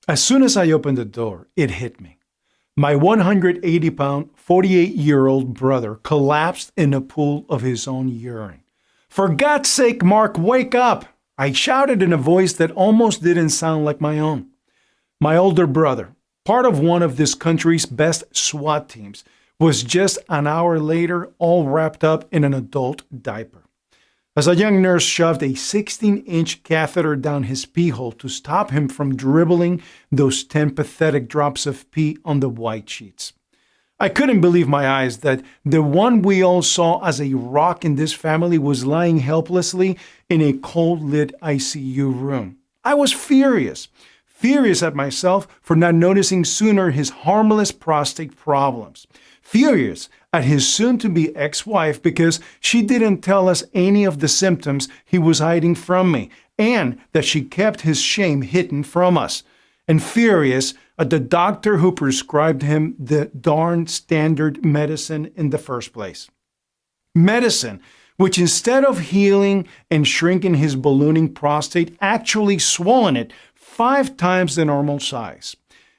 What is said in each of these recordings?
As soon as I opened the door, it hit me. My 180-pound, 48-year-old brother collapsed in a pool of his own urine. "For God's sake, Mark, wake up!" I shouted in a voice that almost didn't sound like my own. My older brother, part of one of this country's best SWAT teams, was just an hour later all wrapped up in an adult diaper. As a young nurse shoved a 16-inch catheter down his pee hole to stop him from dribbling those 10 pathetic drops of pee on the white sheets. I couldn't believe my eyes that the one we all saw as a rock in this family was lying helplessly in a cold-lit ICU room. I was furious at myself for not noticing sooner his harmless prostate problems. Furious at his soon-to-be ex-wife because she didn't tell us any of the symptoms he was hiding from me, and that she kept his shame hidden from us. And furious at the doctor who prescribed him the darn standard medicine in the first place. Medicine which, instead of healing and shrinking his ballooning prostate, actually swollen it 5 times the normal size.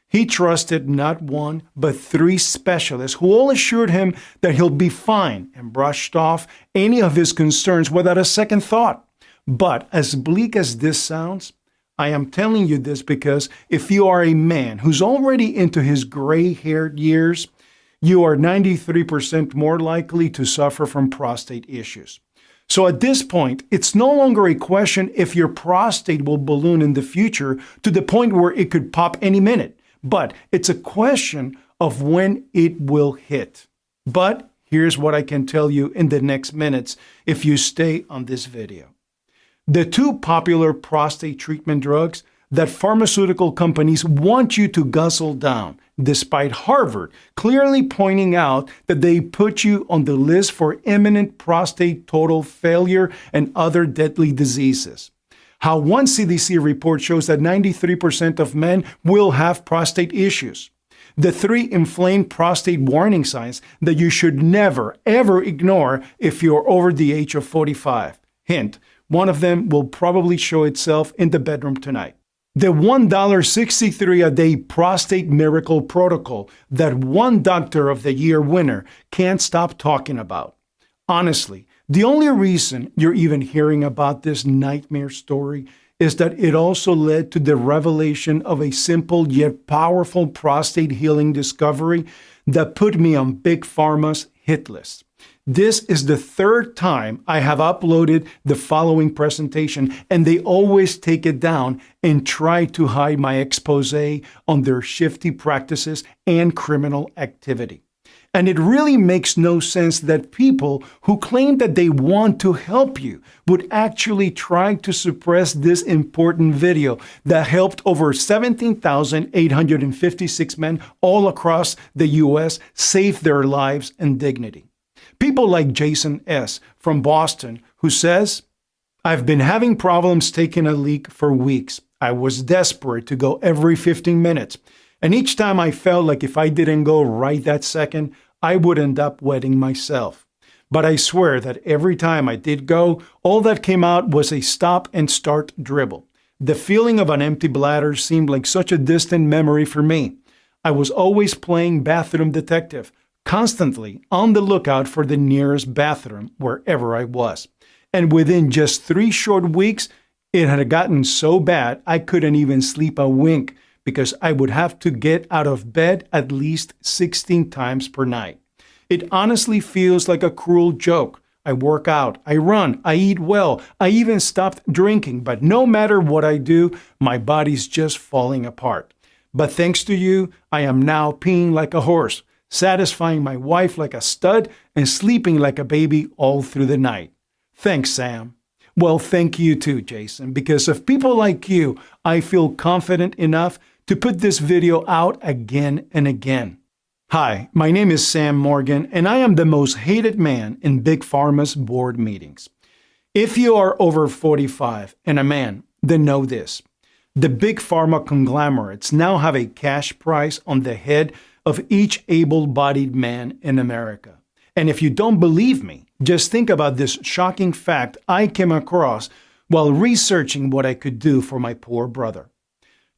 He trusted not one, but 3 specialists who all assured him that he'll be fine and brushed off any of his concerns without a second thought. But as bleak as this sounds, I am telling you this because if you are a man who's already into his gray-haired years, you are 93% more likely to suffer from prostate issues. So at this point, it's no longer a question if your prostate will balloon in the future to the point where it could pop any minute, but it's a question of when it will hit. But here's what I can tell you in the next minutes if you stay on this video. The 2 popular prostate treatment drugs that pharmaceutical companies want you to guzzle down, despite Harvard clearly pointing out that they put you on the list for imminent prostate total failure and other deadly diseases. How one CDC report shows that 93% of men will have prostate issues. The 3 inflamed prostate warning signs that you should never, ever ignore if you're over the age of 45. Hint, one of them will probably show itself in the bedroom tonight. The $1.63 a day prostate miracle protocol that one Doctor of the Year winner can't stop talking about. Honestly, the only reason you're even hearing about this nightmare story is that it also led to the revelation of a simple yet powerful prostate healing discovery that put me on Big Pharma's hit list. This is the 3rd time I have uploaded the following presentation, and they always take it down and try to hide my expose on their shifty practices and criminal activity. And it really makes no sense that people who claim that they want to help you would actually try to suppress this important video that helped over 17,856 men all across the U.S. save their lives and dignity. People like Jason S. from Boston, who says, "I've been having problems taking a leak for weeks. I was desperate to go every 15 minutes. And each time I felt like if I didn't go right that second, I would end up wetting myself. But I swear that every time I did go, all that came out was a stop and start dribble. The feeling of an empty bladder seemed like such a distant memory for me. I was always playing bathroom detective, constantly on the lookout for the nearest bathroom wherever I was. And within just 3 short weeks, it had gotten so bad I couldn't even sleep a wink because I would have to get out of bed at least 16 times per night. It honestly feels like a cruel joke. I work out, I run, I eat well, I even stopped drinking, but no matter what I do, my body's just falling apart. But thanks to you, I am now peeing like a horse, satisfying my wife like a stud, and sleeping like a baby all through the night. Thanks, Sam." Well, thank you too, Jason, because of people like you, I feel confident enough to put this video out again and again. Hi, my name is Sam Morgan, and I am the most hated man in Big Pharma's board meetings. If you are over 45 and a man, then know this. The Big Pharma conglomerates now have a cash price on the head of each able-bodied man in America. And if you don't believe me, just think about this shocking fact I came across while researching what I could do for my poor brother.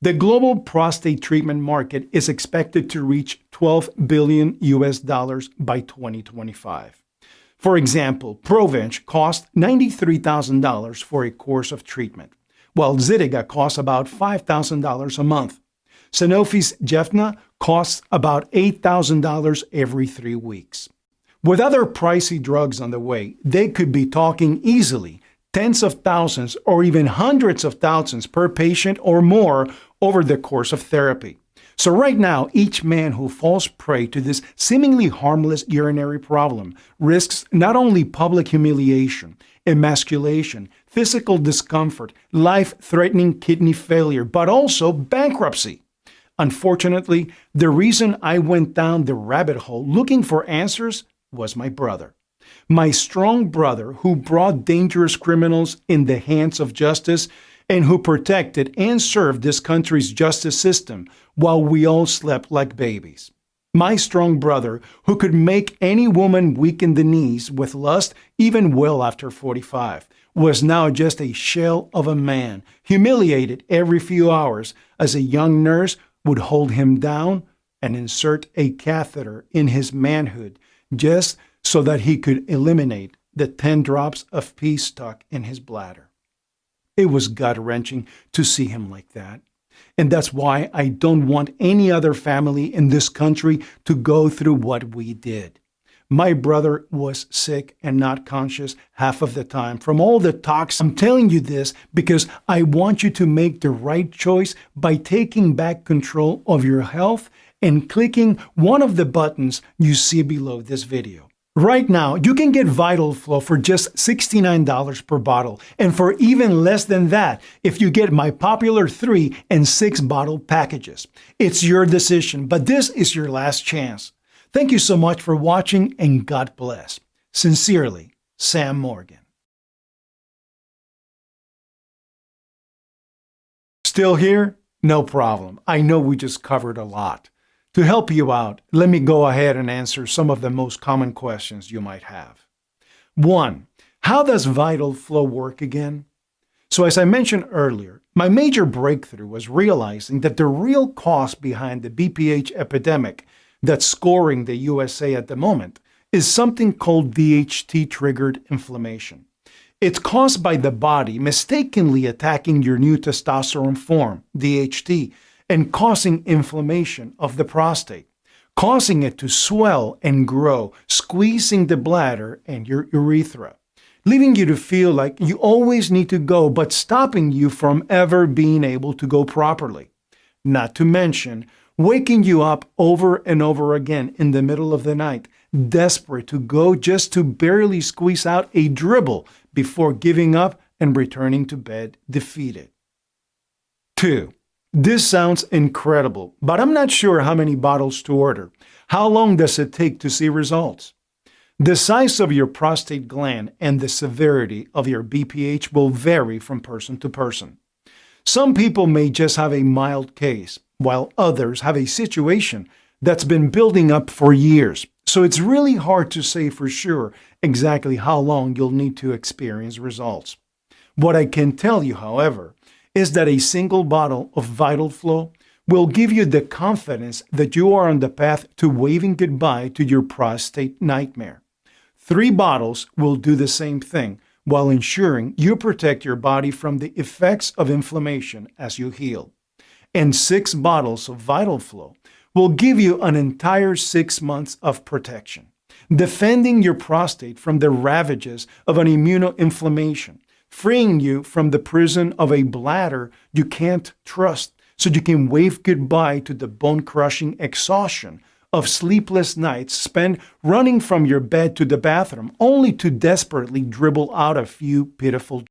The global prostate treatment market is expected to reach $12 billion by 2025. For example, Provenge costs $93,000 for a course of treatment, while Zytiga costs about $5,000 a month. Sanofi's Jefna costs about $8,000 every 3 weeks. With other pricey drugs on the way, they could be talking easily tens of thousands or even hundreds of thousands per patient or more over the course of therapy. So right now, each man who falls prey to this seemingly harmless urinary problem risks not only public humiliation, emasculation, physical discomfort, life-threatening kidney failure, but also bankruptcy. Unfortunately, the reason I went down the rabbit hole looking for answers was my brother. My strong brother who brought dangerous criminals in the hands of justice and who protected and served this country's justice system while we all slept like babies. My strong brother who could make any woman weak in the knees with lust even well after 45 was now just a shell of a man, humiliated every few hours as a young nurse would hold him down and insert a catheter in his manhood just so that he could eliminate the 10 drops of pee stuck in his bladder. It was gut-wrenching to see him like that. And that's why I don't want any other family in this country to go through what we did. My brother was sick and not conscious half of the time from all the talks. I'm telling you this because I want you to make the right choice by taking back control of your health and clicking one of the buttons you see below this video. Right now, you can get VitalFlow for just $69 per bottle, and for even less than that if you get my popular 3 and 6 bottle packages. It's your decision, but this is your last chance. Thank you so much for watching, and God bless. Sincerely, Sam Morgan. Still here? No problem. I know we just covered a lot. To help you out, let me go ahead and answer some of the most common questions you might have. 1. How does VitalFlow work again? So as I mentioned earlier, my major breakthrough was realizing that the real cause behind the BPH epidemic that's scoring the USA at the moment is something called DHT-triggered inflammation. It's caused by the body mistakenly attacking your new testosterone form, DHT, and causing inflammation of the prostate, causing it to swell and grow, squeezing the bladder and your urethra, leaving you to feel like you always need to go, but stopping you from ever being able to go properly. Not to mention, waking you up over and over again in the middle of the night, desperate to go just to barely squeeze out a dribble before giving up and returning to bed defeated. 2. This sounds incredible, but I'm not sure how many bottles to order. How long does it take to see results? The size of your prostate gland and the severity of your BPH will vary from person to person. Some people may just have a mild case, while others have a situation that's been building up for years. So it's really hard to say for sure exactly how long you'll need to experience results. What I can tell you, however, is that a single bottle of VitalFlow will give you the confidence that you are on the path to waving goodbye to your prostate nightmare. 3 bottles will do the same thing while ensuring you protect your body from the effects of inflammation as you heal. And 6 bottles of VitalFlow will give you an entire 6 months of protection, defending your prostate from the ravages of an immunoinflammation, freeing you from the prison of a bladder you can't trust so you can wave goodbye to the bone-crushing exhaustion of sleepless nights spent running from your bed to the bathroom only to desperately dribble out a few pitiful